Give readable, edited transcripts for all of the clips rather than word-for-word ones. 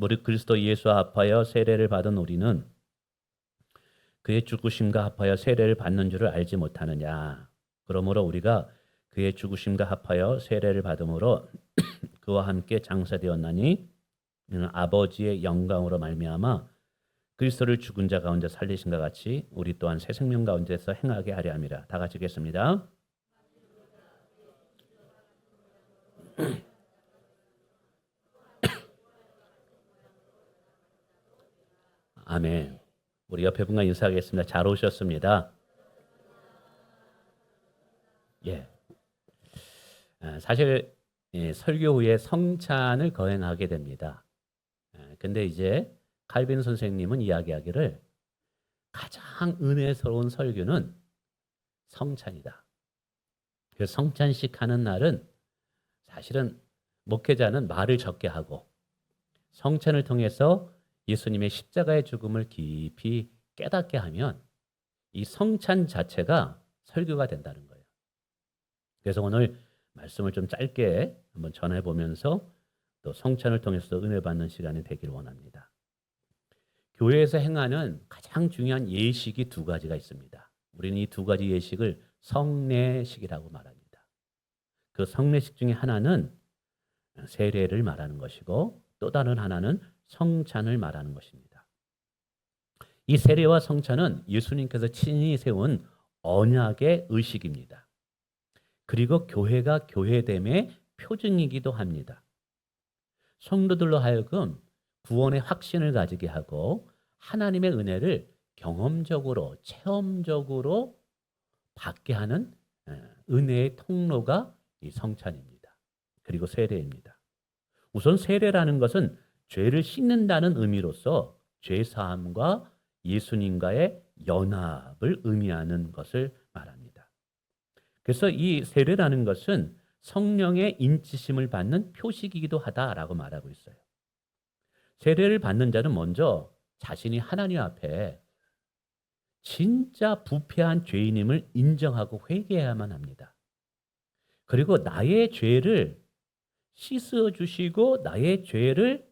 무릇 그리스도 예수와 합하여 세례를 받은 우리는 그의 죽으심과 합하여 세례를 받는 줄을 알지 못하느냐. 그러므로 우리가 그의 죽으심과 합하여 세례를 받음으로 그와 함께 장사되었나니 이는 아버지의 영광으로 말미암아 그리스도를 죽은 자 가운데 살리신과 같이 우리 또한 새 생명 가운데서 행하게 하려 함이라. 다 같이 읽겠습니다. 아멘. 우리 옆에 분과 인사하겠습니다. 잘 오셨습니다. 예. 사실 설교 후에 성찬을 거행하게 됩니다. 근데 이제 칼빈 선생님은 이야기하기를 가장 은혜스러운 설교는 성찬이다. 그래서 성찬식 하는 날은 사실은 목회자는 말을 적게 하고 성찬을 통해서 예수님의 십자가의 죽음을 깊이 깨닫게 하면 이 성찬 자체가 설교가 된다는 거예요. 그래서 오늘 말씀을 좀 짧게 한번 전해보면서 또 성찬을 통해서 은혜 받는 시간이 되기를 원합니다. 교회에서 행하는 가장 중요한 예식이 두 가지가 있습니다. 우리는 이 두 가지 예식을 성례식이라고 말합니다. 그 성례식 중에 하나는 세례를 말하는 것이고 또 다른 하나는 성찬을 말하는 것입니다. 이 세례와 성찬은 예수님께서 친히 세운 언약의 의식입니다. 그리고 교회가 교회됨의 표징이기도 합니다. 성도들로 하여금 구원의 확신을 가지게 하고 하나님의 은혜를 경험적으로 체험적으로 받게 하는 은혜의 통로가 이 성찬입니다. 그리고 세례입니다. 우선 세례라는 것은 죄를 씻는다는 의미로서 죄사함과 예수님과의 연합을 의미하는 것을 말합니다. 그래서 이 세례라는 것은 성령의 인치심을 받는 표식이기도 하다라고 말하고 있어요. 세례를 받는 자는 먼저 자신이 하나님 앞에 진짜 부패한 죄인임을 인정하고 회개해야만 합니다. 그리고 나의 죄를 씻어 주시고 나의 죄를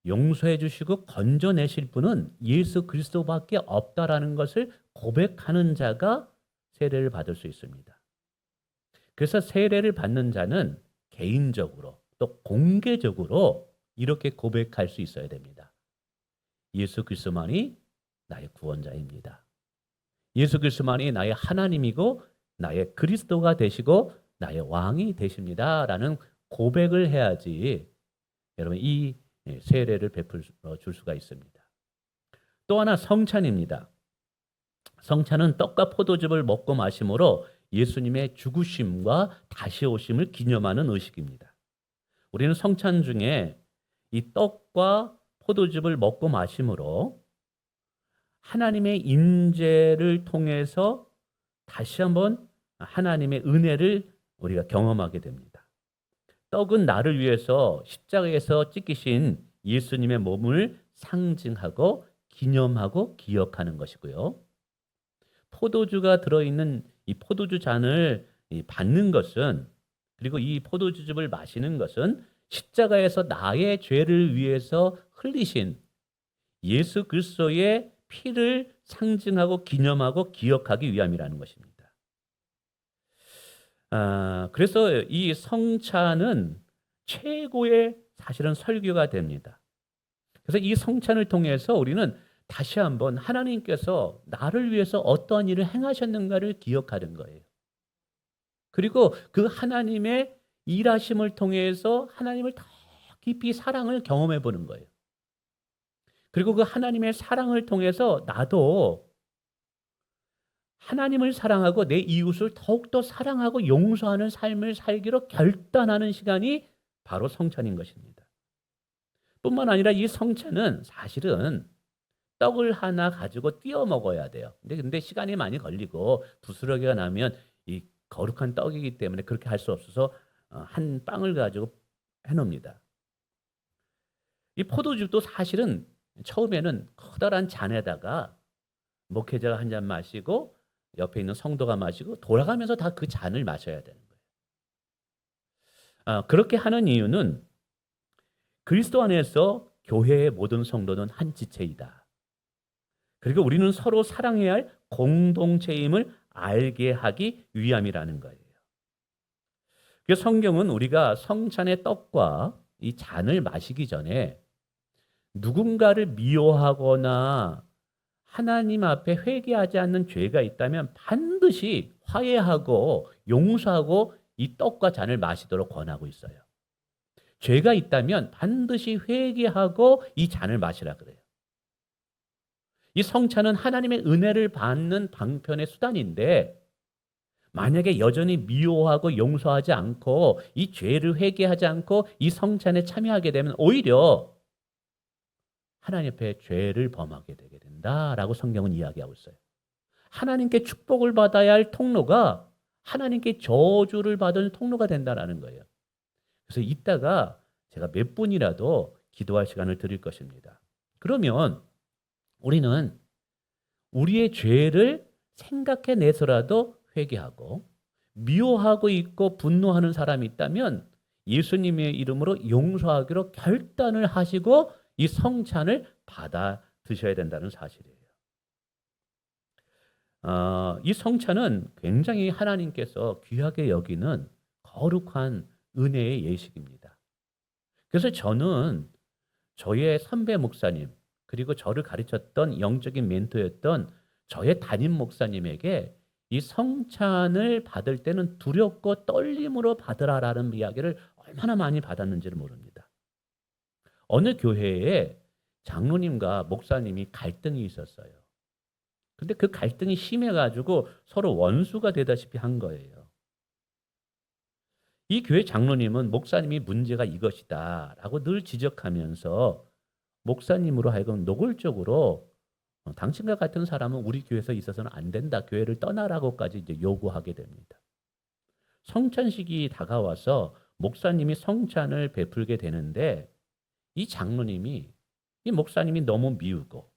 용서해 주시고 건져내실 분은 예수 그리스도밖에 없다라는 것을 고백하는 자가 세례를 받을 수 있습니다. 그래서 세례를 받는 자는 개인적으로 또 공개적으로 이렇게 고백할 수 있어야 됩니다. 예수 그리스도만이 나의 구원자입니다. 예수 그리스도만이 나의 하나님이고 나의 그리스도가 되시고 나의 왕이 되십니다. 라는 고백을 해야지 여러분 이 세례를 베풀어 줄 수가 있습니다. 또 하나 성찬입니다. 성찬은 떡과 포도즙을 먹고 마심으로 예수님의 죽으심과 다시 오심을 기념하는 의식입니다. 우리는 성찬 중에 이 떡과 포도즙을 먹고 마심으로 하나님의 임재를 통해서 다시 한번 하나님의 은혜를 우리가 경험하게 됩니다. 떡은 나를 위해서 십자가에서 찢기신 예수님의 몸을 상징하고 기념하고 기억하는 것이고요. 포도주가 들어있는 이 포도주 잔을 받는 것은 그리고 이 포도주즙을 마시는 것은 십자가에서 나의 죄를 위해서 흘리신 예수 그리스도의 피를 상징하고 기념하고 기억하기 위함이라는 것입니다. 그래서 이 성찬은 최고의 사실은 설교가 됩니다. 그래서 이 성찬을 통해서 우리는 다시 한번 하나님께서 나를 위해서 어떠한 일을 행하셨는가를 기억하는 거예요. 그리고 그 하나님의 일하심을 통해서 하나님을 더 깊이 사랑을 경험해 보는 거예요. 그리고 그 하나님의 사랑을 통해서 나도 하나님을 사랑하고 내 이웃을 더욱더 사랑하고 용서하는 삶을 살기로 결단하는 시간이 바로 성찬인 것입니다. 뿐만 아니라 이 성찬은 사실은 떡을 하나 가지고 띄어 먹어야 돼요. 근데 시간이 많이 걸리고 부스러기가 나면 이 거룩한 떡이기 때문에 그렇게 할 수 없어서 한 빵을 가지고 해놓습니다. 이 포도즙도 사실은 처음에는 커다란 잔에다가 목회자가 한 잔 마시고 옆에 있는 성도가 마시고 돌아가면서 다 그 잔을 마셔야 되는 거예요. 그렇게 하는 이유는 그리스도 안에서 교회의 모든 성도는 한 지체이다. 그리고 우리는 서로 사랑해야 할 공동체임을 알게 하기 위함이라는 거예요. 그래서 성경은 우리가 성찬의 떡과 이 잔을 마시기 전에 누군가를 미워하거나 하나님 앞에 회개하지 않는 죄가 있다면 반드시 화해하고 용서하고 이 떡과 잔을 마시도록 권하고 있어요. 죄가 있다면 반드시 회개하고 이 잔을 마시라 그래요. 이 성찬은 하나님의 은혜를 받는 방편의 수단인데 만약에 여전히 미워하고 용서하지 않고 이 죄를 회개하지 않고 이 성찬에 참여하게 되면 오히려 하나님 앞에 죄를 범하게 되게 된다라고 성경은 이야기하고 있어요. 하나님께 축복을 받아야 할 통로가 하나님께 저주를 받은 통로가 된다라는 거예요. 그래서 이따가 제가 몇 분이라도 기도할 시간을 드릴 것입니다. 그러면 우리는 우리의 죄를 생각해내서라도 회개하고 미워하고 있고 분노하는 사람이 있다면 예수님의 이름으로 용서하기로 결단을 하시고 이 성찬을 받아 드셔야 된다는 사실이에요. 이 성찬은 굉장히 하나님께서 귀하게 여기는 거룩한 은혜의 예식입니다. 그래서 저는 저의 선배 목사님 그리고 저를 가르쳤던 영적인 멘토였던 저의 담임 목사님에게 이 성찬을 받을 때는 두렵고 떨림으로 받으라라는 이야기를 얼마나 많이 받았는지를 모릅니다. 어느 교회에 장로님과 목사님이 갈등이 있었어요. 근데 그 갈등이 심해가지고 서로 원수가 되다시피 한 거예요. 이 교회 장로님은 목사님이 문제가 이것이다 라고 늘 지적하면서 목사님으로 하여금 노골적으로 당신과 같은 사람은 우리 교회에서 있어서는 안 된다. 교회를 떠나라고까지 이제 요구하게 됩니다. 성찬식이 다가와서 목사님이 성찬을 베풀게 되는데 이 장로님이 이 목사님이 너무 미우고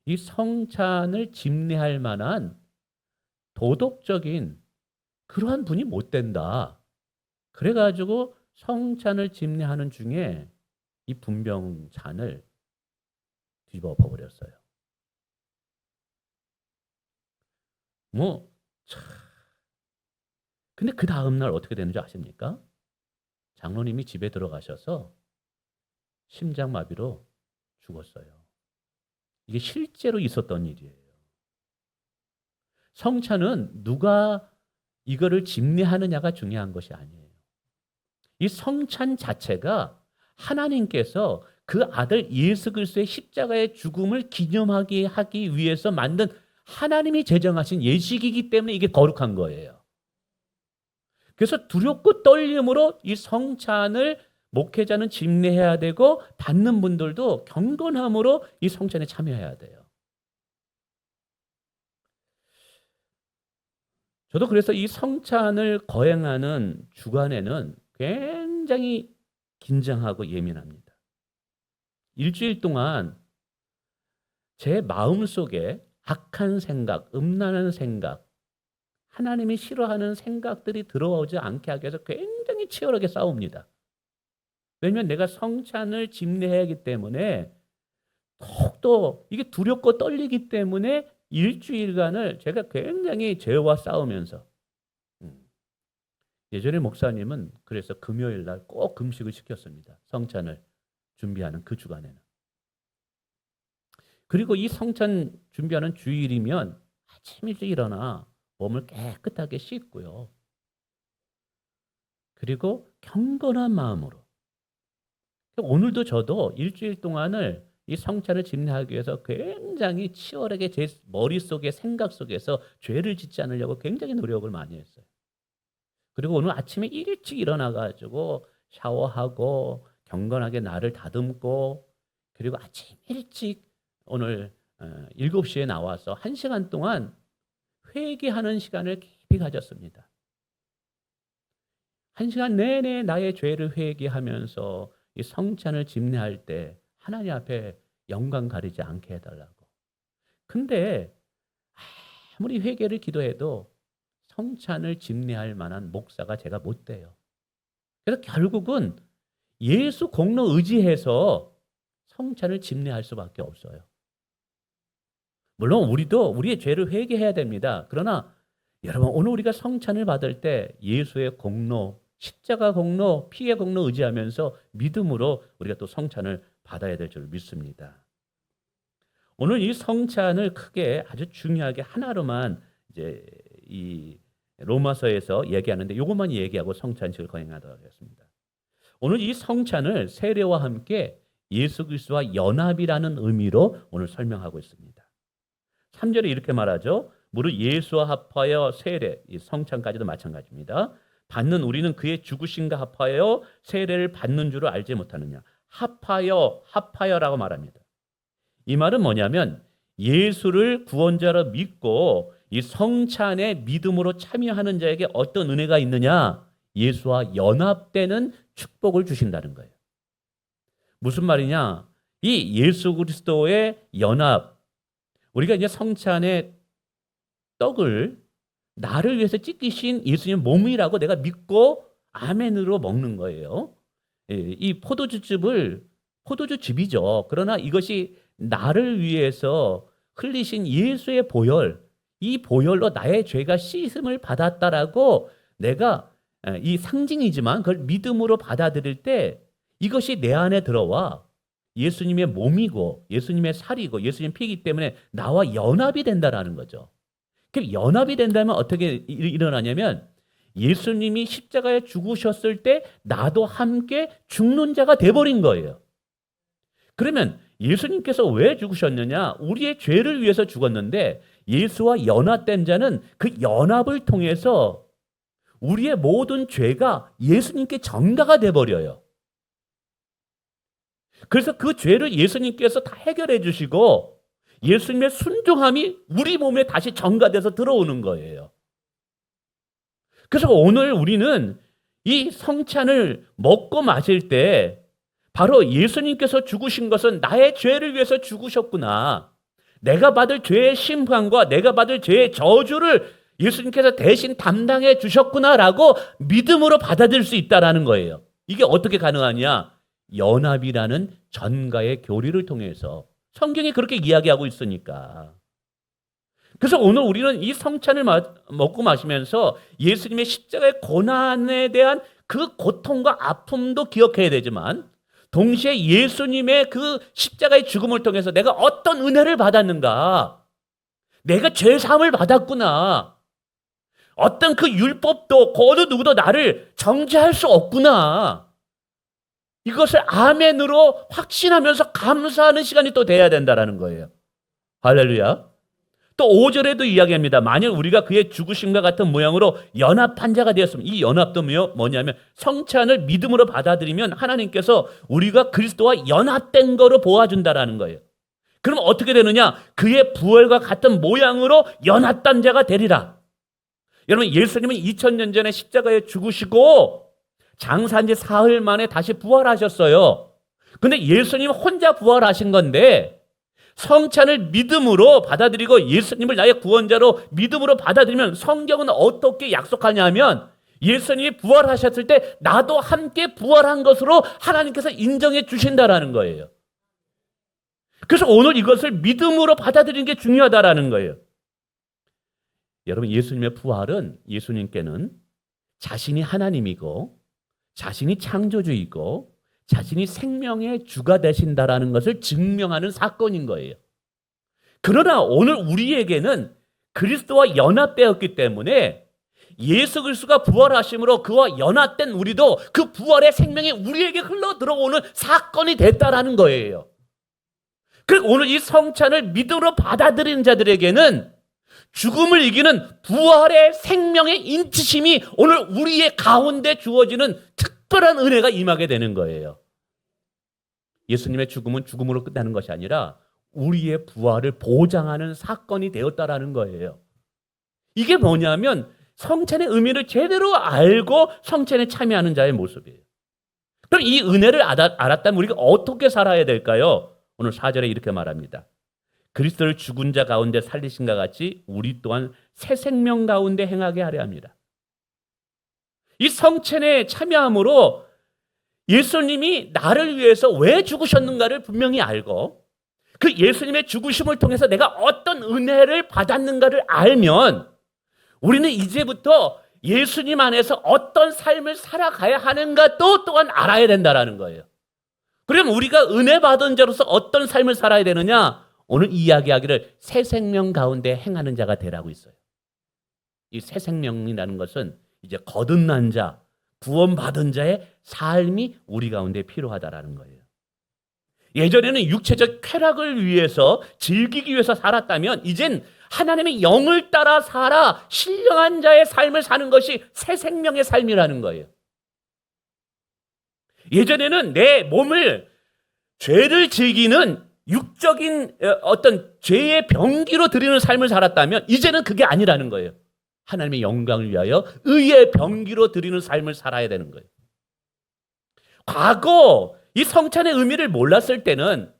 이 성찬을 집례할 만한 도덕적인 그러한 분이 못 된다. 그래가지고 성찬을 집례하는 중에 이 분병잔을 뒤집어 버렸어요. 참. 근데 그 다음날 어떻게 되는지 아십니까? 장로님이 집에 들어가셔서 심장마비로 죽었어요. 이게 실제로 있었던 일이에요. 성찬은 누가 이거를 집례하느냐가 중요한 것이 아니에요. 이 성찬 자체가 하나님께서 그 아들 예수 그리스도의 십자가의 죽음을 기념하게 하기 위해서 만든 하나님이 제정하신 예식이기 때문에 이게 거룩한 거예요. 그래서 두렵고 떨림으로 이 성찬을 목회자는 집례해야 되고 받는 분들도 경건함으로 이 성찬에 참여해야 돼요. 저도 그래서 이 성찬을 거행하는 주간에는 굉장히 긴장하고 예민합니다. 일주일 동안 제 마음속에 악한 생각, 음란한 생각, 하나님이 싫어하는 생각들이 들어오지 않게 하기 위해서 굉장히 치열하게 싸웁니다. 왜냐하면 내가 성찬을 집례해야 하기 때문에 더욱더 이게 두렵고 떨리기 때문에 일주일간을 제가 굉장히 죄와 싸우면서 예전에 목사님은 그래서 금요일 날 꼭 금식을 시켰습니다. 성찬을 준비하는 그 주간에는. 그리고 이 성찬 준비하는 주일이면 아침 일찍 일어나 몸을 깨끗하게 씻고요. 그리고 경건한 마음으로. 오늘도 저도 일주일 동안을 이 성찬을 집례하기 위해서 굉장히 치열하게 제 머릿속에 생각 속에서 죄를 짓지 않으려고 굉장히 노력을 많이 했어요. 그리고 오늘 아침에 일찍 일어나가지고 샤워하고 경건하게 나를 다듬고 그리고 아침 일찍 오늘 7시에 나와서 1시간 동안 회개하는 시간을 깊이 가졌습니다. 1시간 내내 나의 죄를 회개하면서 이 성찬을 집례할 때 하나님 앞에 영광 가리지 않게 해달라고. 근데 아무리 회개를 기도해도 성찬을 집례할 만한 목사가 제가 못 돼요. 그래서 결국은 예수 공로 의지해서 성찬을 집례할 수밖에 없어요. 물론 우리도 우리의 죄를 회개해야 됩니다. 그러나 여러분, 오늘 우리가 성찬을 받을 때 예수의 공로, 십자가 공로, 피의 공로 의지하면서 믿음으로 우리가 또 성찬을 받아야 될 줄 믿습니다. 오늘 이 성찬을 크게 아주 중요하게 하나로만 이제 이 로마서에서 얘기하는데 이것만 얘기하고 성찬식을 거행하도록 하겠습니다. 오늘 이 성찬을 세례와 함께 예수 그리스도와 연합이라는 의미로 오늘 설명하고 있습니다. 3절에 이렇게 말하죠. 무릇 예수와 합하여 세례, 이 성찬까지도 마찬가지입니다. 받는 우리는 그의 죽으심과 합하여 세례를 받는 줄을 알지 못하느냐. 합하여라고 말합니다. 이 말은 뭐냐면 예수를 구원자로 믿고 이 성찬에 믿음으로 참여하는 자에게 어떤 은혜가 있느냐? 예수와 연합되는 축복을 주신다는 거예요. 무슨 말이냐? 이 예수 그리스도의 연합, 우리가 이제 성찬의 떡을 나를 위해서 찢기신 예수님 몸이라고 내가 믿고 아멘으로 먹는 거예요. 이 포도주즙이죠. 그러나 이것이 나를 위해서 흘리신 예수의 보혈, 이 보혈로 나의 죄가 씻음을 받았다라고 내가 이 상징이지만 그걸 믿음으로 받아들일 때 이것이 내 안에 들어와 예수님의 몸이고 예수님의 살이고 예수님 피이기 때문에 나와 연합이 된다라는 거죠. 그럼 연합이 된다면 어떻게 일어나냐면 예수님이 십자가에 죽으셨을 때 나도 함께 죽는 자가 돼버린 거예요. 그러면 예수님께서 왜 죽으셨느냐? 우리의 죄를 위해서 죽었는데 예수와 연합된 자는 그 연합을 통해서 우리의 모든 죄가 예수님께 전가가 돼버려요. 그래서 그 죄를 예수님께서 다 해결해 주시고 예수님의 순종함이 우리 몸에 다시 전가돼서 들어오는 거예요. 그래서 오늘 우리는 이 성찬을 먹고 마실 때 바로 예수님께서 죽으신 것은 나의 죄를 위해서 죽으셨구나. 내가 받을 죄의 심판과 내가 받을 죄의 저주를 예수님께서 대신 담당해 주셨구나라고 믿음으로 받아들일 수 있다는 거예요. 이게 어떻게 가능하냐? 연합이라는 전가의 교리를 통해서 성경이 그렇게 이야기하고 있으니까. 그래서 오늘 우리는 이 성찬을 먹고 마시면서 예수님의 십자가의 고난에 대한 그 고통과 아픔도 기억해야 되지만 동시에 예수님의 그 십자가의 죽음을 통해서 내가 어떤 은혜를 받았는가, 내가 죄사함을 받았구나, 어떤 그 율법도 그 어느 누구도 나를 정죄할 수 없구나, 이것을 아멘으로 확신하면서 감사하는 시간이 또 돼야 된다는 거예요. 할렐루야. 또 5절에도 이야기합니다. 만일 우리가 그의 죽으심과 같은 모양으로 연합한 자가 되었으면, 이 연합도 뭐냐면 성찬을 믿음으로 받아들이면 하나님께서 우리가 그리스도와 연합된 거로 보아준다라는 거예요. 그럼 어떻게 되느냐? 그의 부활과 같은 모양으로 연합된 자가 되리라. 여러분, 예수님은 2000년 전에 십자가에 죽으시고 장사한 지 사흘 만에 다시 부활하셨어요. 근데 예수님 혼자 부활하신 건데 성찬을 믿음으로 받아들이고 예수님을 나의 구원자로 믿음으로 받아들이면 성경은 어떻게 약속하냐면 예수님이 부활하셨을 때 나도 함께 부활한 것으로 하나님께서 인정해 주신다라는 거예요. 그래서 오늘 이것을 믿음으로 받아들이는 게 중요하다라는 거예요. 여러분, 예수님의 부활은 예수님께는 자신이 하나님이고 자신이 창조주이고 자신이 생명의 주가 되신다라는 것을 증명하는 사건인 거예요. 그러나 오늘 우리에게는 그리스도와 연합되었기 때문에 예수 그리스도가 부활하심으로 그와 연합된 우리도 그 부활의 생명이 우리에게 흘러 들어오는 사건이 됐다라는 거예요. 그리고 오늘 이 성찬을 믿음으로 받아들이는 자들에게는 죽음을 이기는 부활의 생명의 인치심이 오늘 우리의 가운데 주어지는 특별한 은혜가 임하게 되는 거예요. 예수님의 죽음은 죽음으로 끝나는 것이 아니라 우리의 부활을 보장하는 사건이 되었다라는 거예요. 이게 뭐냐면 성찬의 의미를 제대로 알고 성찬에 참여하는 자의 모습이에요. 그럼 이 은혜를 알았다면 우리가 어떻게 살아야 될까요? 오늘 4절에 이렇게 말합니다. 그리스도를 죽은 자 가운데 살리신과 같이 우리 또한 새 생명 가운데 행하게 하려 합니다. 이 성찬에 참여함으로 예수님이 나를 위해서 왜 죽으셨는가를 분명히 알고 그 예수님의 죽으심을 통해서 내가 어떤 은혜를 받았는가를 알면 우리는 이제부터 예수님 안에서 어떤 삶을 살아가야 하는가 또한 알아야 된다는 거예요. 그럼 우리가 은혜 받은 자로서 어떤 삶을 살아야 되느냐? 오늘 이야기하기를 새 생명 가운데 행하는 자가 되라고 있어요. 이 새 생명이라는 것은 이제 거듭난 자, 구원받은 자의 삶이 우리 가운데 필요하다라는 거예요. 예전에는 육체적 쾌락을 위해서 즐기기 위해서 살았다면 이젠 하나님의 영을 따라 살아 신령한 자의 삶을 사는 것이 새 생명의 삶이라는 거예요. 예전에는 내 몸을 죄를 즐기는 육적인 어떤 죄의 병기로 드리는 삶을 살았다면 이제는 그게 아니라는 거예요. 하나님의 영광을 위하여 의의 병기로 드리는 삶을 살아야 되는 거예요. 과거 이 성찬의 의미를 몰랐을 때는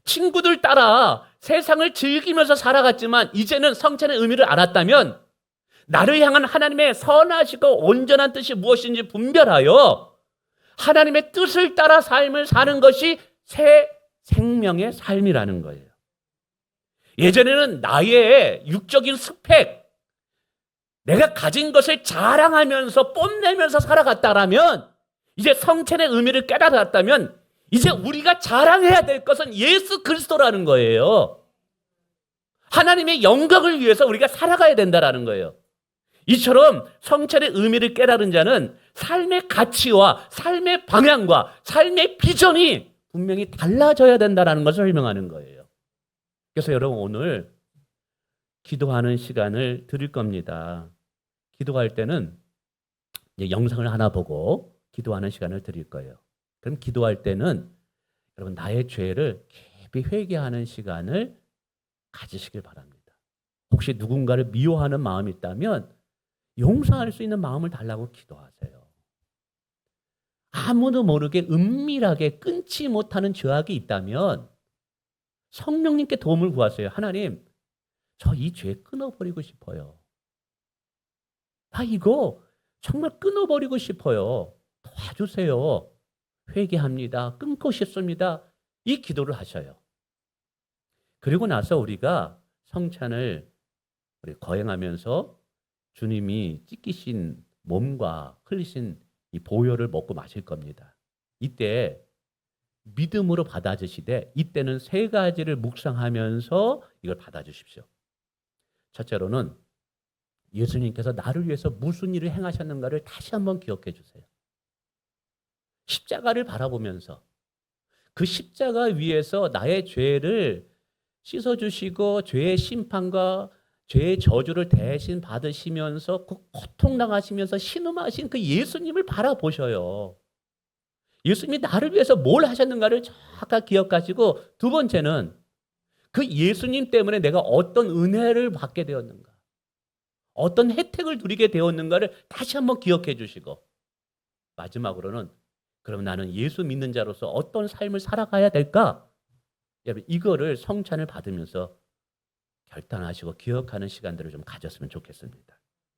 친구들 따라 세상을 즐기면서 살아갔지만 이제는 성찬의 의미를 알았다면 나를 향한 하나님의 선하시고 온전한 뜻이 무엇인지 분별하여 하나님의 뜻을 따라 삶을 사는 것이 새 생명의 삶이라는 거예요. 예전에는 나의 육적인 스펙, 내가 가진 것을 자랑하면서 뽐내면서 살아갔다라면 이제 성찬의 의미를 깨달았다면 이제 우리가 자랑해야 될 것은 예수 그리스도라는 거예요. 하나님의 영광을 위해서 우리가 살아가야 된다라는 거예요. 이처럼 성찬의 의미를 깨달은 자는 삶의 가치와 삶의 방향과 삶의 비전이 분명히 달라져야 된다는 것을 설명하는 거예요. 그래서 여러분 오늘 기도하는 시간을 드릴 겁니다. 기도할 때는 이제 영상을 하나 보고 기도하는 시간을 드릴 거예요. 그럼 기도할 때는 여러분 나의 죄를 깊이 회개하는 시간을 가지시길 바랍니다. 혹시 누군가를 미워하는 마음이 있다면 용서할 수 있는 마음을 달라고 기도하세요. 아무도 모르게 은밀하게 끊지 못하는 죄악이 있다면 성령님께 도움을 구하세요. 하나님, 저 이 죄 끊어버리고 싶어요. 나 이거 정말 끊어버리고 싶어요. 도와주세요. 회개합니다. 끊고 싶습니다. 이 기도를 하셔요. 그리고 나서 우리가 성찬을 거행하면서 주님이 찢기신 몸과 흘리신 이 보혈을 먹고 마실 겁니다. 이때 믿음으로 받아주시되 이때는 세 가지를 묵상하면서 이걸 받아주십시오. 첫째로는 예수님께서 나를 위해서 무슨 일을 행하셨는가를 다시 한번 기억해 주세요. 십자가를 바라보면서 그 십자가 위에서 나의 죄를 씻어주시고 죄의 심판과 죄의 저주를 대신 받으시면서 그 고통당하시면서 신음하신 그 예수님을 바라보셔요. 예수님이 나를 위해서 뭘 하셨는가를 정확하게 기억하시고 두 번째는 그 예수님 때문에 내가 어떤 은혜를 받게 되었는가, 어떤 혜택을 누리게 되었는가를 다시 한번 기억해 주시고 마지막으로는 그럼 나는 예수 믿는 자로서 어떤 삶을 살아가야 될까? 여러분 이거를 성찬을 받으면서 결단하시고 기억하는 시간들을 좀 가졌으면 좋겠습니다.